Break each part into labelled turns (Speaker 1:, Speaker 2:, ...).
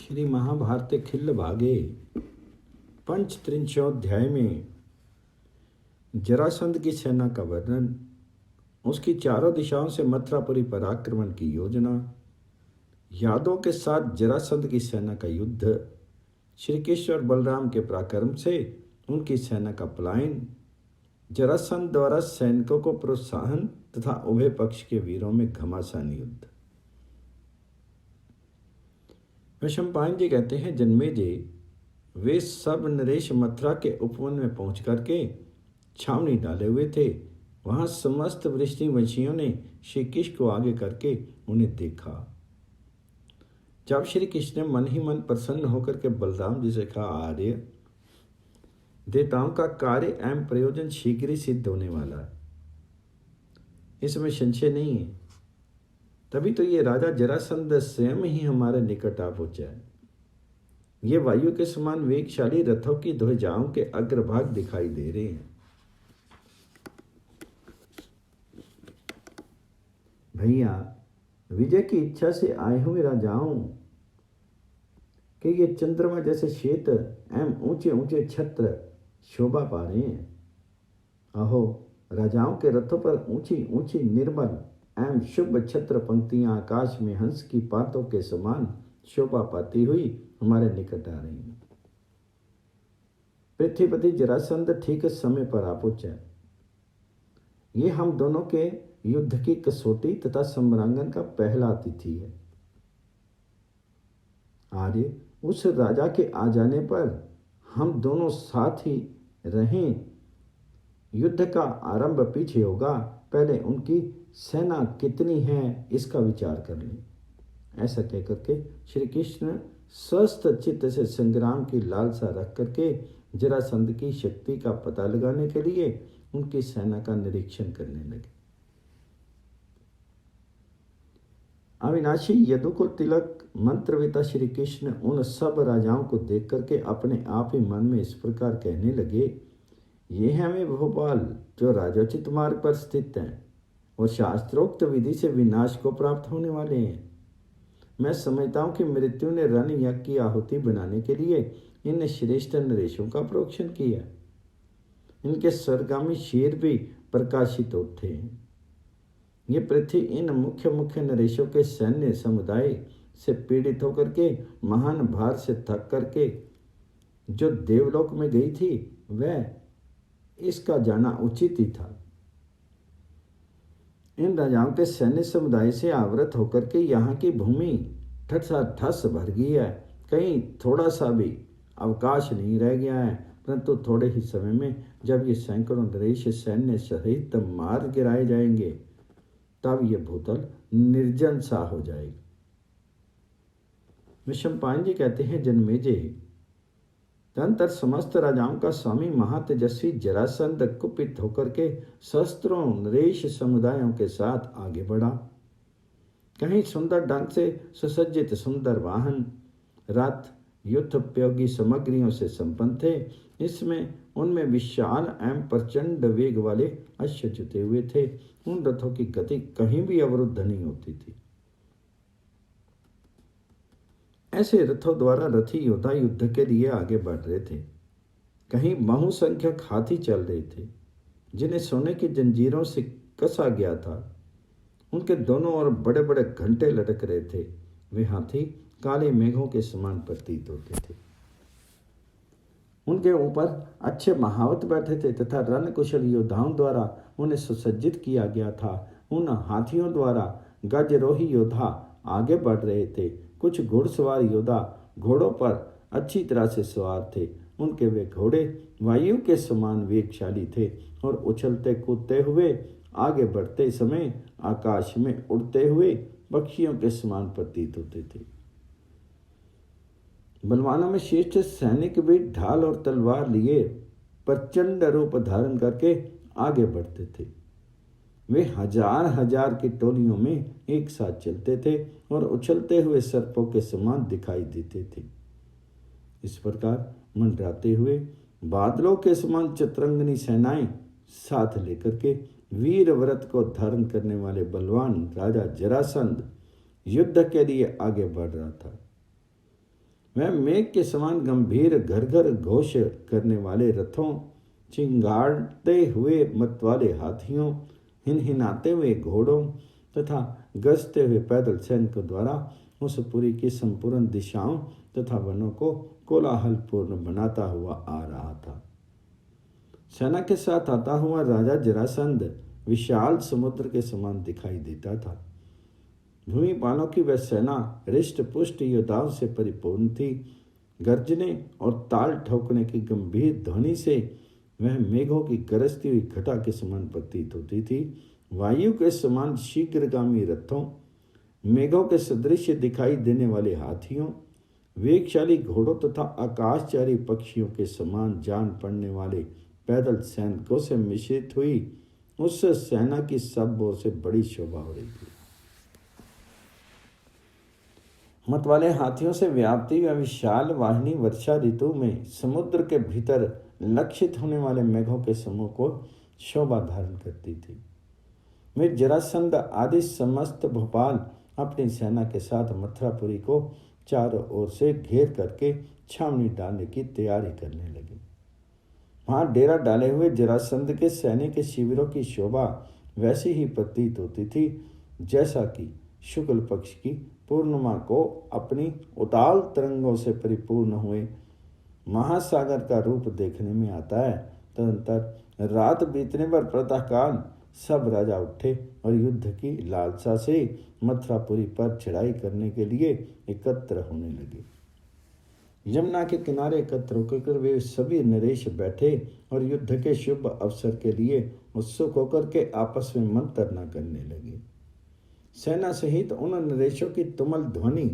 Speaker 1: श्री महाभारत खिल्ल भागे पंचत्रिंशोध्याय में जरासंध की सेना का वर्णन, उसकी चारों दिशाओं से मथुरापुरी पर आक्रमण की योजना, यादवों के साथ जरासंध की सेना का युद्ध, श्री कृष्ण और बलराम के पराक्रम से उनकी सेना का पलायन, जरासंध द्वारा सैनिकों को प्रोत्साहन तथा उभय पक्ष के वीरों में घमासान युद्ध। वैशंपायन जी कहते हैं, जन्मेजय वे सब नरेश मथुरा के उपवन में पहुंच करके छावनी डाले हुए थे। वहां समस्त वृष्णिवंशियों ने श्री कृष्ण को आगे करके उन्हें देखा। जब श्री कृष्ण ने मन ही मन प्रसन्न होकर के बलराम जी से कहा, आर्य, देवताओं का कार्य एवं प्रयोजन शीघ्र ही सिद्ध होने वाला है, इसमें संशय नहीं है। तभी तो ये राजा जरासंध स्वयं ही हमारे निकट आ पहुंचा है। ये वायु के समान वेगशाली रथों की ध्वजाओं के अग्रभाग दिखाई दे रहे हैं। भैया, विजय की इच्छा से आए हुए राजाओं के ये चंद्रमा जैसे श्वेत एवं ऊंचे ऊंचे छत्र शोभा पा रहे हैं। अहो, राजाओं के रथों पर ऊंची ऊंची निर्मल एवं शुभ छत्र पंक्तियां आकाश में हंस की पातों के समान शोभा पाती हुई हमारे निकट आ रही हैं। पृथ्वीपति जरासंध ठीक समय पर आ पहुंचा। ये हम दोनों के युद्ध की कसौटी तथा सम्रांगन का पहला अतिथि है। आर्य, उस राजा के आ जाने पर हम दोनों साथ ही रहें। युद्ध का आरंभ पीछे होगा, पहले उनकी सेना कितनी है इसका विचार कर लें। ऐसा कहकर के श्री कृष्ण स्वस्थ चित्त से संग्राम की लालसा रख करके जरासंध की शक्ति का पता लगाने के लिए उनकी सेना का निरीक्षण करने लगे। अविनाशी यदुकुल तिलक मंत्रविता श्री कृष्ण उन सब राजाओं को देख करके अपने आप ही मन में इस प्रकार कहने लगे, ये हैं वे भोपाल जो राजोचित मार्ग पर स्थित हैं और शास्त्रोक्त विधि से विनाश को प्राप्त होने वाले हैं। मैं समझता हूं कि मृत्यु ने रण यज्ञ की आहुति बनाने के लिए इन श्रेष्ठ नरेशों का प्रोक्षण किया। इनके स्वर्गामी शेर भी प्रकाशित उठे हैं। ये पृथ्वी इन मुख्य मुख्य नरेशों के सैन्य समुदाय से पीड़ित होकर के महान भार से थक करके जो देवलोक में गई थी, वह इसका जाना उचित ही था। इन राजाओं के सैन्य समुदाय से आवृत होकर के यहाँ की भूमि ठस भर गई है। कहीं थोड़ा सा भी अवकाश नहीं रह गया है, परंतु थोड़े ही समय में जब ये सैकड़ों नरेश सैन्य सहित मार गिराए जाएंगे, तब ये भूतल निर्जन सा हो जाएगा। वैशंपायन जी कहते हैं, जन्मेजय, तदंतर समस्त राजाओं का स्वामी महातेजस्वी जरासंध कुपित होकर के शस्त्रों नरेश समुदायों के साथ आगे बढ़ा। कहीं सुंदर ढंग से सुसज्जित सुंदर वाहन, रथ, युद्धोपयोगी सामग्रियों से संपन्न थे। इसमें उनमें विशाल एवं प्रचंड वेग वाले अश्व जुते हुए थे। उन रथों की गति कहीं भी अवरुद्ध नहीं होती थी। ऐसे रथों द्वारा रथी योद्धा युद्ध के लिए आगे बढ़ रहे थे। कहीं बहुसंख्यक हाथी चल रहे थे, जिन्हें सोने की जंजीरों से कसा गया था। उनके दोनों ओर बड़े बड़े घंटे लटक रहे थे। वे हाथी काले मेघों के समान प्रतीत होते थे। उनके ऊपर अच्छे महावत बैठे थे तथा रणकुशल योद्धाओं द्वारा उन्हें सुसज्जित किया गया था। उन हाथियों द्वारा गजरोही योद्धा आगे बढ़ रहे थे। कुछ घुड़सवार योद्धा घोड़ों पर अच्छी तरह से सवार थे। उनके वे घोड़े वायु के समान वेगशाली थे और उछलते कूदते हुए आगे बढ़ते समय आकाश में उड़ते हुए पक्षियों के समान प्रतीत होते थे। बलवानों में श्रेष्ठ सैनिक भी ढाल और तलवार लिए प्रचंड रूप धारण करके आगे बढ़ते थे। वे हजार हजार की टोलियों में एक साथ चलते थे और उछलते हुए सर्पों के समान दिखाई देते थे। इस प्रकार मंडराते हुए बादलों के समान चतुरंगनी सेनाएं साथ लेकर के वीर व्रत को धारण करने वाले बलवान राजा जरासंध युद्ध के लिए आगे बढ़ रहा था। वह मेघ के समान गंभीर घर घर घोष करने वाले रथों, चिंगाड़ते हुए मत वाले हाथियों, हिनहिनाते हुए घोड़ों तथा गरजते हुए पैदल सैनिकों द्वारा उस पुरी की संपूर्ण दिशाओं तथा वनों को कोलाहलपूर्ण बनाता हुआ आ रहा था। सेना के साथ आता हुआ राजा जरासंध विशाल समुद्र के समान दिखाई देता था। भूमिपालों की वह सेना रिष्ट पुष्ट योद्धाओं से परिपूर्ण थी। गर्जने और ताल ठोकने की गंभीर ध्वनि से वह मेघों की गरजती हुई घटा के समान प्रतीत होती थी। वायु के समान शीघ्रगामी रथों, मेघों के सदृश दिखाई देने वाले हाथियों, वेगशाली घोड़ों तथा आकाशचारी पक्षियों के समान जान पड़ने वाले पैदल सैनिकों से मिश्रित हुई उस सेना की सब ओर से बड़ी शोभा हो रही थी। मतवाले हाथियों से व्याप्ति व विशाल वाहिनी वर्षा ऋतु में समुद्र के भीतर लक्षित होने वाले मेघों के समूह को शोभा धारण करती थी। वे जरासंध आदि समस्त भोपाल अपनी सेना के साथ मथुरापुरी को चारों ओर से घेर करके छावनी डालने की तैयारी करने लगे। वहां डेरा डाले हुए जरासंध के सैनिक शिविरों की शोभा वैसी ही प्रतीत होती थी जैसा कि शुक्ल पक्ष की पूर्णिमा को अपनी उताल तरंगों से परिपूर्ण हुए महासागर का रूप देखने में आता है। तदंतर रात बीतने पर प्रातःकाल सब राजा उठे और युद्ध की लालसा से मथुरापुरी पर चढ़ाई करने के लिए एकत्र होने लगे। यमुना के किनारे एकत्र होकर वे सभी नरेश बैठे और युद्ध के शुभ अवसर के लिए उत्सुक होकर के आपस में मंत्रणा करने लगे। सेना सहित उन नरेशों की तुमल ध्वनि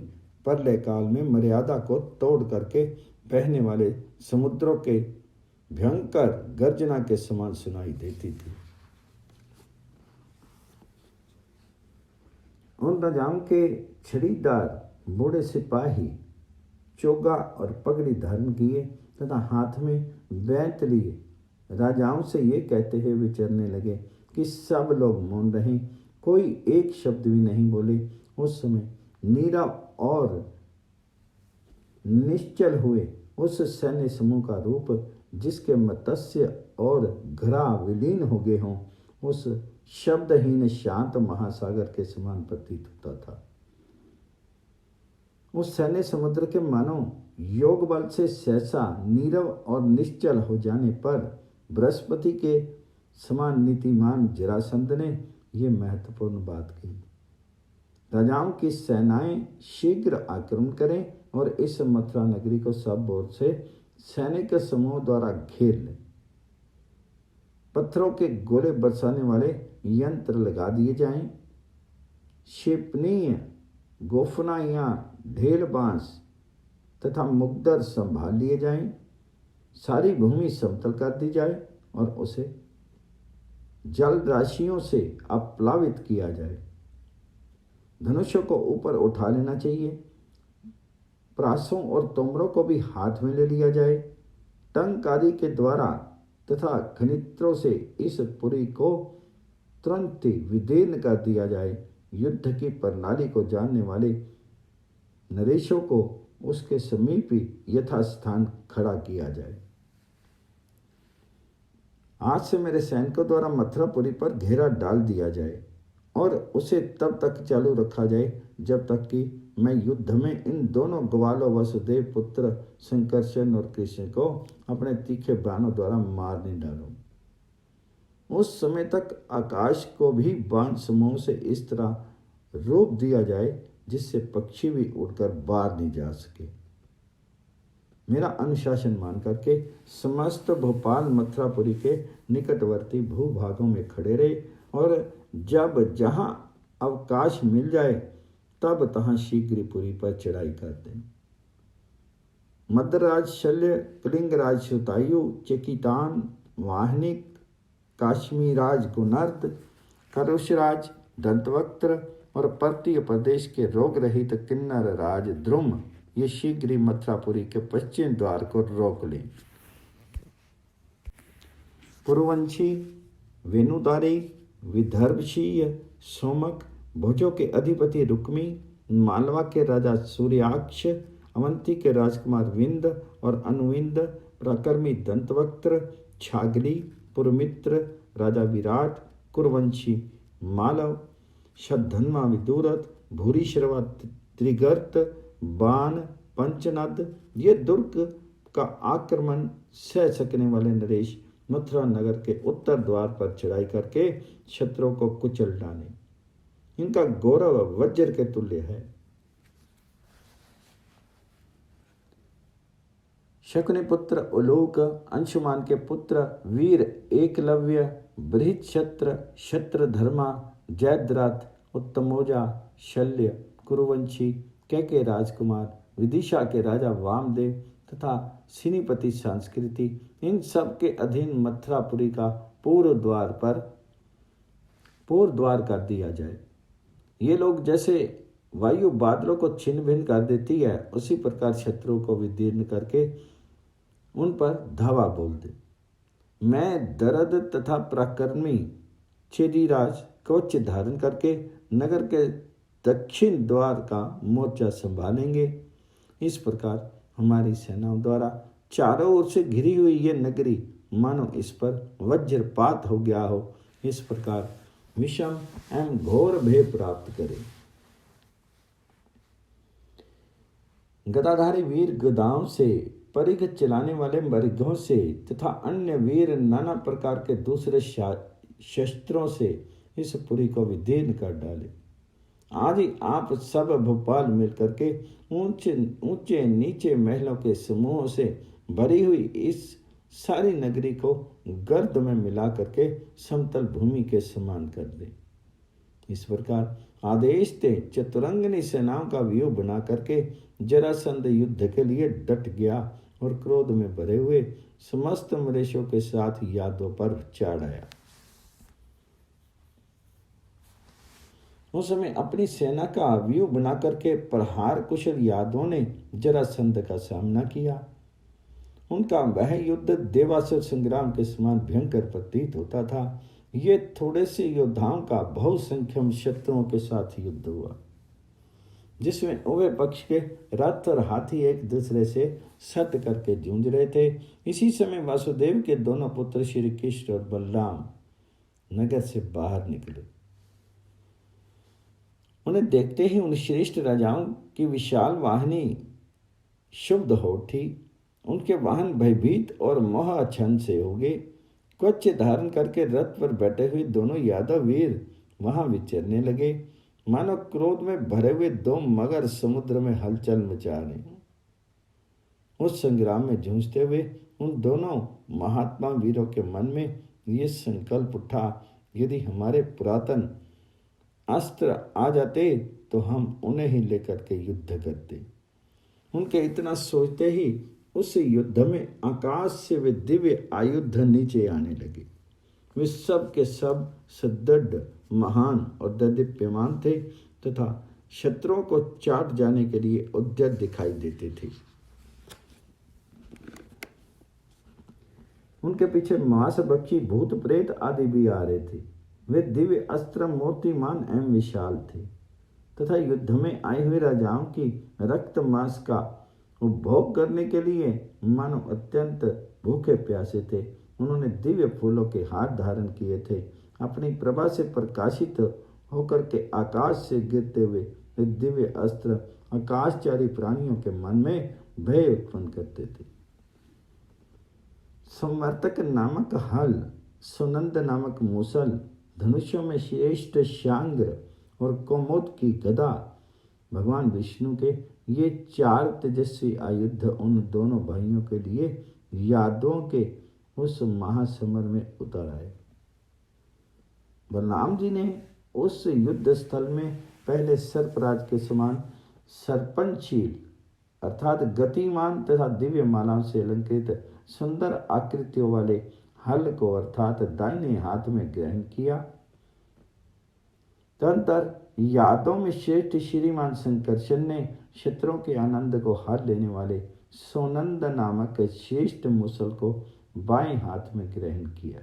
Speaker 1: प्रलय काल में मर्यादा को तोड़ करके बहने वाले समुद्रों के भयंकर गर्जना के समान सुनाई देती थी। उन राजाओं के छड़ीदार बूढ़े सिपाही चोगा और पगड़ी धारण किए तथा हाथ में बैंत लिए राजाओं से ये कहते हुए विचरने लगे कि सब लोग मौन रहें, कोई एक शब्द भी नहीं बोले। उस समय नीरव और निश्चल हुए उस सैन्य समूह का रूप जिसके मत्स्य और घरा विलीन हो गए हों, उस शब्दहीन शांत महासागर के समान प्रतीत होता था। उस सैन्य समुद्र के मानो योग बल से सहसा नीरव और निश्चल हो जाने पर बृहस्पति के समान नीतिमान जरासंध ने यह महत्वपूर्ण बात कही, राजाओं की सेनाएं शीघ्र आक्रमण करें और इस मथुरा नगरी को सब ओर से सैनिक समूह द्वारा घेर लें। पत्थरों के गोले बरसाने वाले यंत्र लगा दिए जाएं, क्षेपणीय गोफना या ढेल बांस तथा मुग्दर संभाल लिए जाएं, सारी भूमि समतल कर दी जाए और उसे जल राशियों से अपलावित किया जाए। धनुषों को ऊपर उठा लेना चाहिए, प्रासों और तोमरों को भी हाथ में ले लिया जाए। टंक आदि के द्वारा तथा खनित्रों से इस पुरी को तुरंत ही विदीर्ण कर दिया जाए। युद्ध की प्रणाली को जानने वाले नरेशों को उसके समीप ही यथास्थान खड़ा किया जाए। आज से मेरे सैनिकों द्वारा मथुरापुरी पर घेरा डाल दिया जाए और उसे तब तक चालू रखा जाए जब तक कि मैं युद्ध में इन दोनों ग्वालों वसुदेव पुत्र संकर्षण और कृष्ण को अपने तीखे बाणों द्वारा मार नहीं डालूं। उस समय तक आकाश को भी बाण समूह से इस तरह रोक दिया जाए जिससे पक्षी भी उड़कर बाहर नहीं जा सके। मेरा अनुशासन मान करके समस्त भोपाल मथुरापुरी के निकटवर्ती भूभागों में खड़े रहे और जब जहां अवकाश मिल जाए तब तहां शीघ्र पुरी पर चढ़ाई कर दें। मद्रराज शल्य, कलिंगराज सुतायु, चेकितान, वाहनिक, काश्मीराज गुणर्द, करुषराज, दंतवक्त्र और पर्तीय प्रदेश के रोग रहित किन्नर राज द्रुम ये शीघ्र ही मथुरापुरी के पश्चिम द्वार को रोक लें। पुरवंशी, वेणुदारी, विदर्भशीय, सोमक, भुजों के अधिपति रुक्मी, मालवा के राजा सूर्याक्ष अवंती के राजकुमार विंद और अनुविंद, पराक्रमी दंतवक्त्र, छागली, पुरमित्र, राजा विराट, कुरवंशी मालव, शतधन्वा विदुरथ, भूरिश्रवा त्रिगर्त, बाण, पंचनद, ये दुर्ग का आक्रमण सह सकने वाले नरेश मथुरा नगर के उत्तर द्वार पर चढ़ाई करके शत्रुओं को कुचल डाले। इनका गौरव वज्र के तुल्य है। शकुनि पुत्र उलूक, अंशुमान के पुत्र वीर एकलव्य, बृहक्षत्र, शत्रधर्मा, जयद्रथ, उत्तमोजा, शल्य, कुरुवंशी, कैके राजकुमार, विदिशा के राजा वामदेव तथा सिनीपति संस्कृति, इन सब के अधीन मथुरापुरी का पूर्व द्वार कर दिया जाए। ये लोग जैसे वायु बादलों को छिन्न भिन्न कर देती है, उसी प्रकार शत्रुओं को विदीर्ण करके उन पर धावा बोल दे। मैं दरद तथा पराक्रमी चेदीराज कवच धारण करके नगर के दक्षिण द्वार का मोर्चा संभालेंगे। इस प्रकार हमारी सेनाओं द्वारा चारों ओर से घिरी हुई ये नगरी मानो इस पर वज्रपात हो गया हो, इस प्रकार विषम एवं घोर भय प्राप्त करे। गदाधारी वीर गदाओं से, परिघ चलाने वाले मृगों से तथा अन्य वीर नाना प्रकार के दूसरे शस्त्रों से इस पुरी को विदीर्ण कर डाले। आज ही आप सब भोपाल मिलकर के ऊंचे नीचे महलों के समूहों से भरी हुई इस सारी नगरी को गर्द में मिला करके समतल भूमि के समान कर दे। इस प्रकार आदेश थे। चतुरंगनी सेनाओं का व्यूह बना करके जरासंध युद्ध के लिए डट गया और क्रोध में भरे हुए समस्त मरेशों के साथ यादों पर चढ़ आया। उस समय अपनी सेना का व्यूह बना करके प्रहार कुशल यादवों ने जरासंध का सामना किया। उनका वह युद्ध देवासुर संग्राम के समान भयंकर प्रतीत होता था। ये थोड़े से योद्धाओं का बहुसंख्यक शत्रुओं के साथ युद्ध हुआ, जिसमें उभय पक्ष के रथ और हाथी एक दूसरे से सट करके जूझ रहे थे। इसी समय वासुदेव के दोनों पुत्र श्री कृष्ण और बलराम नगर से बाहर निकले। उन्हें देखते ही उन श्रेष्ठ राजाओं की विशाल वाहिनी शुद्ध हो उठी। उनके वाहन भयभीत और मोहाच्छन्न से हो गए। कवच धारण करके रथ पर बैठे हुए दोनों यादव वीर वहां विचरने लगे, मानो क्रोध में भरे हुए दो मगर समुद्र में हलचल मचा रहे। उस संग्राम में जूझते हुए उन दोनों महात्मा वीरों के मन में ये संकल्प उठा, यदि हमारे पुरातन अस्त्र आ जाते तो हम उन्हें ही लेकर के युद्ध करते। उनके इतना सोचते ही उस युद्ध में आकाश से वे दिव्य आयुध नीचे आने लगे। वे सब के सब सुदृढ़, महान और दीप्यमान थे तथा शत्रुओं को चाट जाने के लिए उद्यत दिखाई देते थे। उनके पीछे मांसभक्षी भूत प्रेत आदि भी आ रहे थे। वे दिव्य अस्त्र मूर्तिमान एवं विशाल थे तथा युद्ध में आए हुए राजाओं की रक्त मांस का उपभोग करने के लिए मानो अत्यंत भूखे प्यासे थे। उन्होंने दिव्य फूलों के हार धारण किए थे। अपनी प्रभा से प्रकाशित होकर के आकाश से गिरते हुए वे दिव्य अस्त्र आकाशचारी प्राणियों के मन में भय उत्पन्न करते थे। संवर्तक नामक हल, सुनंद नामक मूसल, धनुषों में श्रेष्ठ शांग्र और कौमोद की गदा, भगवान विष्णु के ये चार तेजस्वी आयुध उन दोनों भाइयों के लिए यादवों के उस महासमर में उतर आए। बलराम जी ने उस युद्ध स्थल में पहले सर्पराज के समान सर्पंचशील अर्थात गतिमान तथा दिव्य मालाओं से अलंकृत सुंदर आकृतियों वाले हल को अर्थात दाहिने हाथ में ग्रहण किया। तदंतर यादों में श्रेष्ठ श्रीमान शंकरशन ने शत्रुओं के आनंद को हर लेने वाले सोनंद नामक श्रेष्ठ मूसल को बाएं हाथ में ग्रहण किया।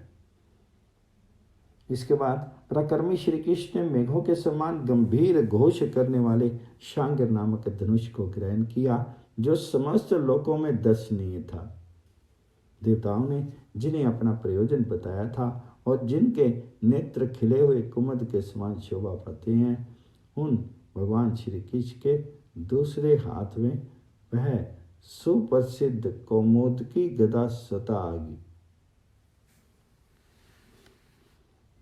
Speaker 1: इसके बाद पराक्रमी श्री कृष्ण ने मेघों के समान गंभीर घोष करने वाले शांगर नामक धनुष को ग्रहण किया, जो समस्त लोकों में दर्शनीय था। देवताओं ने जिन्हें अपना प्रयोजन बताया था और जिनके नेत्र खिले हुए कुमुद के समान शोभा पाते हैं, उन भगवान श्री कृष्ण के दूसरे हाथ में वह सुप्रसिद्ध कौमुदकी गदा सता आ गई।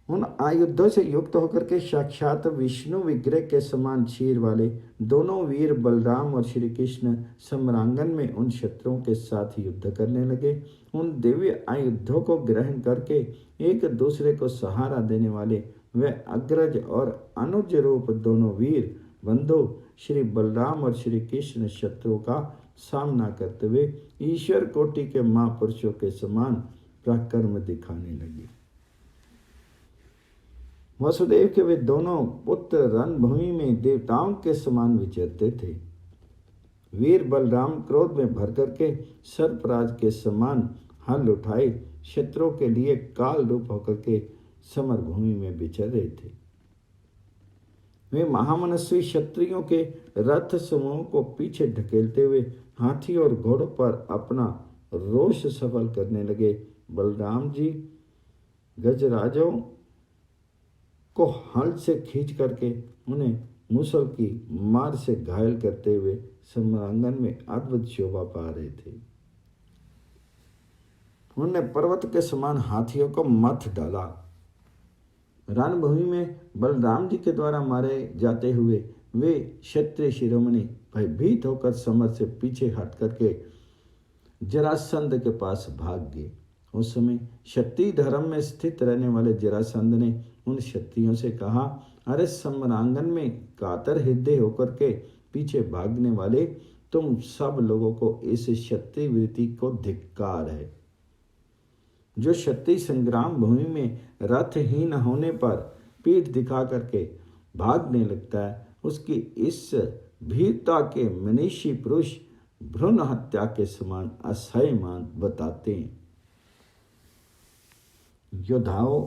Speaker 1: उन आयुधों से युक्त होकर के साक्षात विष्णु विग्रह के समान शीर वाले दोनों वीर बलराम और श्री कृष्ण सम्रांगन में उन शत्रुओं के साथ युद्ध करने लगे। उन दिव्य आयुधों को ग्रहण करके एक दूसरे को सहारा देने वाले वे अग्रज और अनुज रूप दोनों वीर बंधु श्री बलराम और श्री कृष्ण शत्रुओं का सामना करते हुए ईश्वर कोटि के महापुरुषों के समान पराक्रम दिखाने लगे। वसुदेव के वे दोनों पुत्र रणभूमि में देवताओं के समान विचरते थे। वीर बलराम क्रोध में भर करके सर्पराज के समान हल उठाए शत्रुओं के लिए काल रूप होकर के समर भूमि में विचर रहे थे। वे महामनस्वी क्षत्रियों के रथ समूह को पीछे ढकेलते हुए हाथी और घोड़ों पर अपना रोष सफल करने लगे। बलराम जी गजराजों को हल से खींच करके उन्हें मुसल की मार से घायल करते हुए सम्रांगन में अद्भुत शोभा पा रहे थे। उन्होंने पर्वत के समान हाथियों को मथ डाला। रणभूमि में बलराम जी के द्वारा मारे जाते हुए वे क्षत्रिय शिरोमणि भयभीत होकर समर से पीछे हट करके जरासंध के पास भाग गए। उस समय क्षत्रिय धर्म में स्थित रहने वाले जरासंध ने उन क्षत्रियों से कहा, अरे सम्रांगन में कातर हृदय होकर के पीछे भागने वाले तुम सब लोगों को इस क्षत्रिय वृत्ति को धिक्कार है। जो क्षत्रिय संग्राम भूमि में रथहीन होने पर पीठ दिखा करके भागने लगता है, उसकी इस भीरता के मनीषी पुरुष भ्रूण हत्या के समान असह्य मान बताते हैं। योद्धाओं,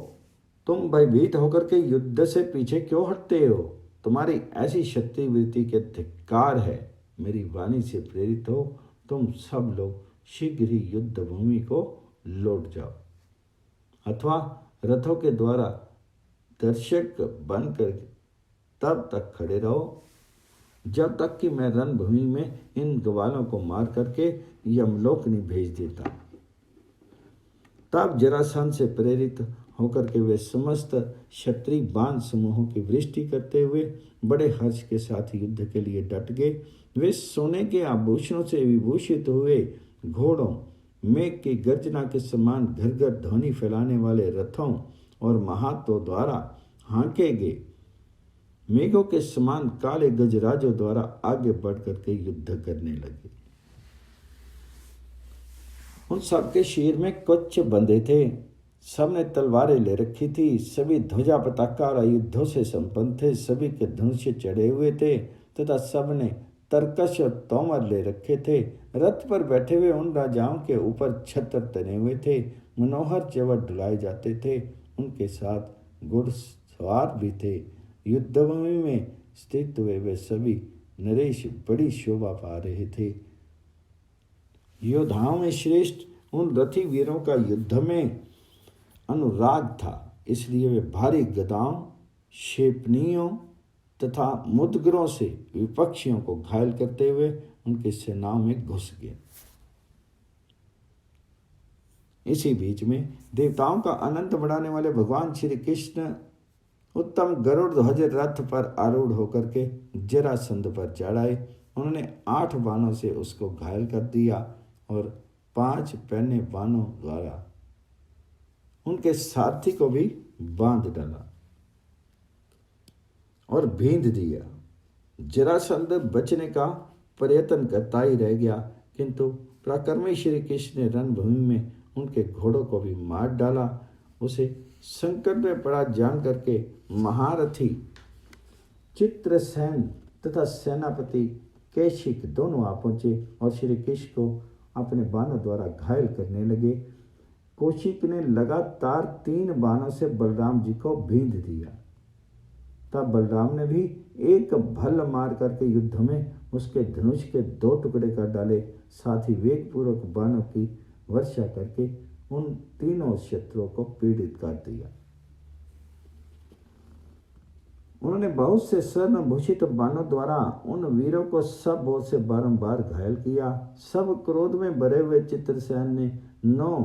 Speaker 1: तुम भयभीत होकर के युद्ध से पीछे क्यों हटते हो? तुम्हारी ऐसी क्षत्रिय वृत्ति के धिक्कार है। मेरी वाणी से प्रेरित हो तुम सब लोग शीघ्र ही युद्ध भूमि को लौट जाओ, अथवा रथों के द्वारा दर्शक बनकर तब तक खड़े रहो जब तक कि मैं रणभूमि में इन ग्वालों को मार करके यमलोक नहीं भेज देता। तब जरासंध से प्रेरित होकर के वे समस्त क्षत्रिय बाण समूहों की वृष्टि करते हुए बड़े हर्ष के साथ युद्ध के लिए डट गए। वे सोने के आभूषणों से विभूषित हुए घोड़ों, मेघ की गर्जना के समान घर घर ध्वनि फैलाने वाले रथों और महात्तों द्वारा हांके गए मेघों के समान काले गजराजों द्वारा आगे बढ़ करके युद्ध करने लगे। उन सबके शीर में कच्च बंधे थे, सबने तलवारें ले रखी थी, सभी ध्वजा पताका और युद्धों से संपन्न थे, सभी के धनुष चढ़े हुए थे तथा सबने तरकश और तोमर ले रखे थे। रथ पर बैठे हुए उन राजाओं के ऊपर छत्र तने हुए थे, मनोहर चवट डुलाए जाते थे, उनके साथ घुड़सवार भी थे। युद्धभूमि में स्थित हुए वे सभी नरेश बड़ी शोभा पा रहे थे। योद्धाओं में श्रेष्ठ उन रथी वीरों का युद्ध में अनुराग था, इसलिए वे भारी गदाओं, क्षेपणियों तथा मुद्गरों से विपक्षियों को घायल करते हुए उनकी सेनाओं में घुस गए। इसी बीच में देवताओं का अनंत बढ़ाने वाले भगवान श्री कृष्ण उत्तम गरुड़ ध्वज रथ पर आरूढ़ होकर के जरासंध पर चढ़ आए। उन्होंने 8 बाणों से उसको घायल कर दिया और 5 पैने बाणों द्वारा उनके सारथी को भी बांध डाला और भींध दिया। जरासंध बचने का प्रयत्न करता ही रह गया, किंतु पराक्रमी श्री कृष्ण ने रणभूमि में उनके घोड़ों को भी मार डाला। उसे संकट में पड़ा जान करके महारथी चित्रसेन तथा सेनापति कैशिक दोनों आ पहुंचे और श्री कृष्ण को अपने बाणों द्वारा घायल करने लगे। कौशिक ने लगातार 3 बाणों से बलराम जी को बींध दिया। तब बलराम ने भी एक भल्ल मार करके युद्ध में उसके धनुष के 2 टुकड़े कर डाले। साथ ही वेगपूर्वक बाणों की वर्षा करके उन तीनों शत्रुओं को पीड़ित कर दिया। उन्होंने बहुत से स्वर्ण भूषित बाणों द्वारा उन वीरों को सब ओर से बारंबार घायल किया। सब क्रोध में भरे हुए चित्रसेन ने 9,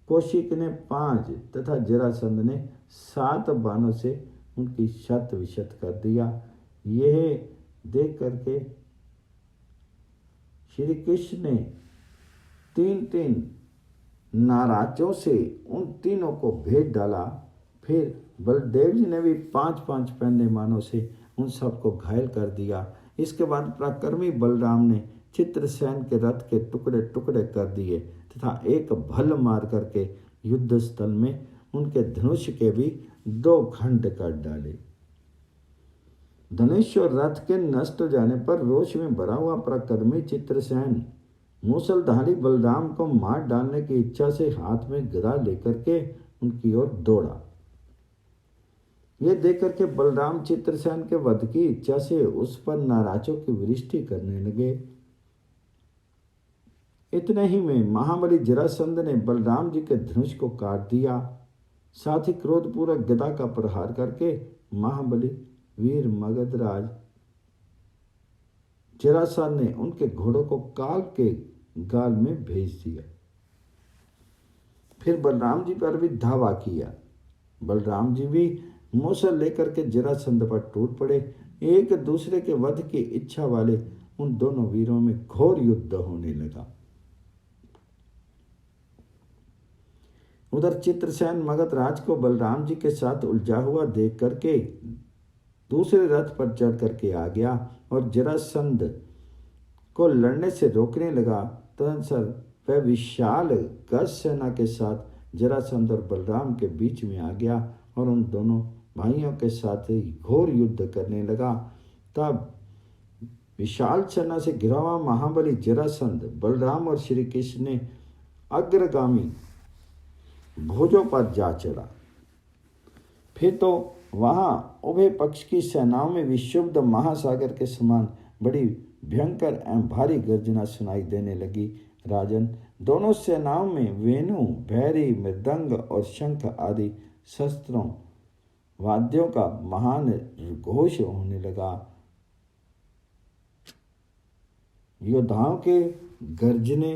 Speaker 1: कौशिक ने 5 तथा जरासंध ने 7 बाणों से उनकी शत विशत कर दिया। यह देख करके श्री कृष्ण ने 3-3 नाराजों से उन तीनों को भेज डाला। फिर बलदेव जी ने भी 5-5 पहनने मानों से उन सबको घायल कर दिया। इसके बाद पराक्रमी बलराम ने चित्रसेन के रथ के टुकड़े टुकड़े कर दिए तथा एक भल मार करके युद्ध स्थल में उनके धनुष के भी 2 खंड कर डाले। धनुष और रथ के नष्ट हो जाने पर रोष में भरा हुआ पराक्रमी चित्रसेन मूसलधारी बलराम को मार डालने की इच्छा से हाथ में गदा लेकर के उनकी ओर दौड़ा। यह देख करके बलराम चित्रसेन के वध की इच्छा से उस पर नाराजों की वृष्टि करने लगे। इतने ही में महाबली जरासंध ने बलराम जी के धनुष को काट दिया। साथ ही क्रोधपूर्वक गदा का प्रहार करके महाबली वीर मगधराज जरासंध ने उनके घोड़ों को काल के गाल में भेज दिया। फिर बलराम जी पर भी धावा किया। बलराम जी भी मूसल लेकर के जरासंध पर टूट पड़े। एक दूसरे के वध की इच्छा वाले उन दोनों वीरों में घोर युद्ध होने लगा। उधर चित्रसेन मगधराज को बलराम जी के साथ उलझा हुआ देख करके दूसरे रथ पर चढ़ करके आ गया और जरासंध को लड़ने से रोकने लगा। तदनुसार वह विशाल गज सेना के साथ जरासंध और बलराम के बीच में आ गया और उन दोनों भाइयों के साथ ही घोर युद्ध करने लगा। तब विशाल सेना से घिरा हुआ महाबली जरासंध बलराम और श्री कृष्ण ने अग्रगामी भुजों पर जा चढ़ा। फिर तो वहां उभय पक्ष की सेनाओं में विशुद्ध महासागर के समान बड़ी भयंकर एवं भारी गर्जना सुनाई देने लगी। राजन, दोनों सेनाओं में वेणु, भैरी, मृदंग और शंख आदि शस्त्रों वाद्यों का महान घोष होने लगा। योद्धाओं के गर्जने,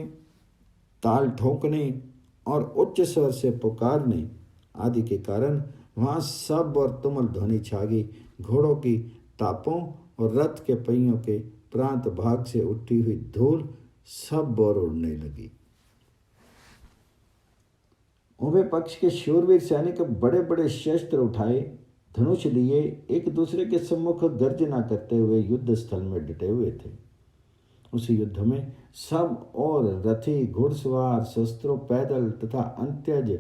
Speaker 1: ताल ठोकने और उच्च स्वर से पुकारने आदि के कारण वहां सब और तुमुल ध्वनि छा गई। घोड़ों की तापों और रथ के पहियों के प्रांत भाग से उठी हुई धूल सब और उड़ने लगी। उभय पक्ष के शूरवीर सैनिक बड़े बड़े शस्त्र उठाए, धनुष लिए एक दूसरे के सम्मुख गर्जना करते हुए युद्ध स्थल में डटे हुए थे। उस युद्ध में सब और रथी, घुड़सवार, शस्त्रों, पैदल तथा अंत्यज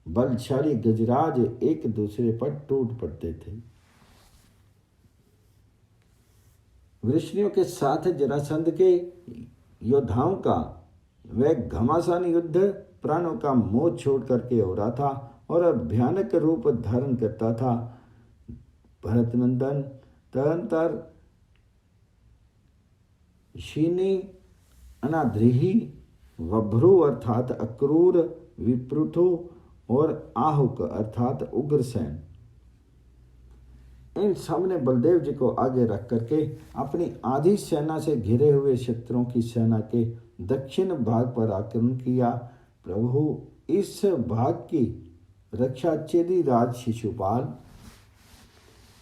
Speaker 1: बलशाली गजराज एक दूसरे पर टूट पड़ते थे। वृष्णियों के साथ जरासंध के योद्धाओं का वह घमासान युद्ध प्राणों का मोह छोड़ करके हो रहा था और भयानक रूप धारण करता था। भरतनंदन तदंतर शीनी, अनाद्रिही, वभ्रु अर्थात अक्रूर, विपृथु और आहुक अर्थात उग्रसेन, इन सब ने बलदेव जी को आगे रख करके अपनी आधी सेना से घिरे हुए शत्रुओं की सेना के दक्षिण भाग पर आक्रमण किया। प्रभु, इस भाग की रक्षा चेदी राज शिशुपाल,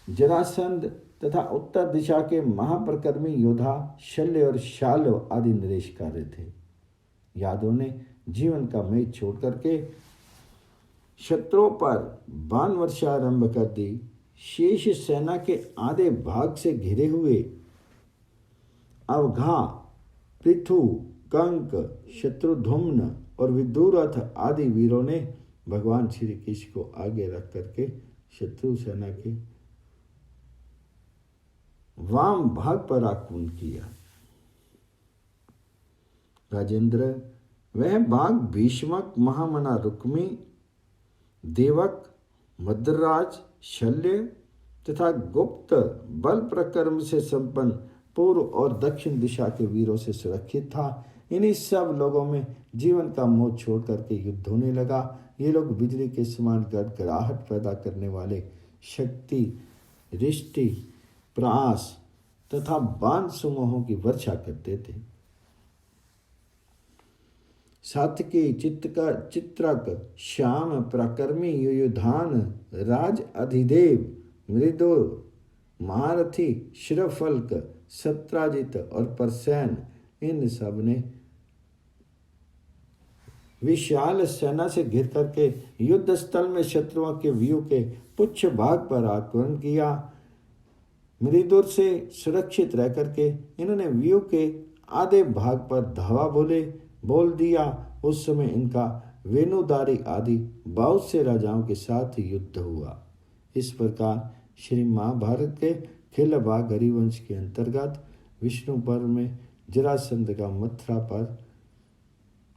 Speaker 1: जरासंध तथा उत्तर दिशा के महाप्रकर्मी योद्धा शल्य और शाल्व आदि नरेश कार्य थे। यादवों ने जीवन का मेद छोड़ करके शत्रुओं पर बाण वर्षा आरंभ कर दी। शेष सेना के आधे भाग से घिरे हुए अवघा, पृथु, कंक, शत्रुधुम्न और विदुरथ आदि वीरों ने भगवान श्री कृष्ण को आगे रख करके शत्रु सेना के वाम भाग पर आक्रमण किया। राजेंद्र, वह बाघ भीष्मक, महामना रुक्मी, देवक, मद्रराज, शल्य तथा गुप्त बल प्रक्रम से संपन्न पूर्व और दक्षिण दिशा के वीरों से सुरक्षित था। इन्हीं सब लोगों में जीवन का मोह छोड़ करके युद्ध होने लगा। ये लोग बिजली के समान गड़गड़ाहट पैदा करने वाले शक्ति, रिष्टि, प्रास तथा बाण समूहों की वर्षा करते थे। सात्विकी, चित्रक, श्याम, प्रकर्मी, युयुधान, राज अधिदेव, मृदो, महारथी, शिरफल्क, सत्राजित और परसैन, इन सब ने विशाल सेना से घिर करके युद्ध स्थल में शत्रुओं के व्यू के पुच्छ भाग पर आक्रमण किया। मृदुर से सुरक्षित रह करके इन्होंने व्यू के आधे भाग पर धावा बोल दिया। उस समय इनका वेणुदारी आदि बहुत से राजाओं के साथ युद्ध हुआ। इस प्रकार श्री महाभारत के खिलबाग हरिवंश के अंतर्गत विष्णु पर्व में जरासंध का मथुरा पर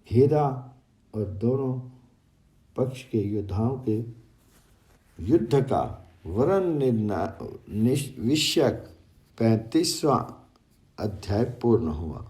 Speaker 1: घेरा और दोनों पक्ष के योद्धाओं के युद्ध का वर्णन विषयक 35वां अध्याय पूर्ण हुआ।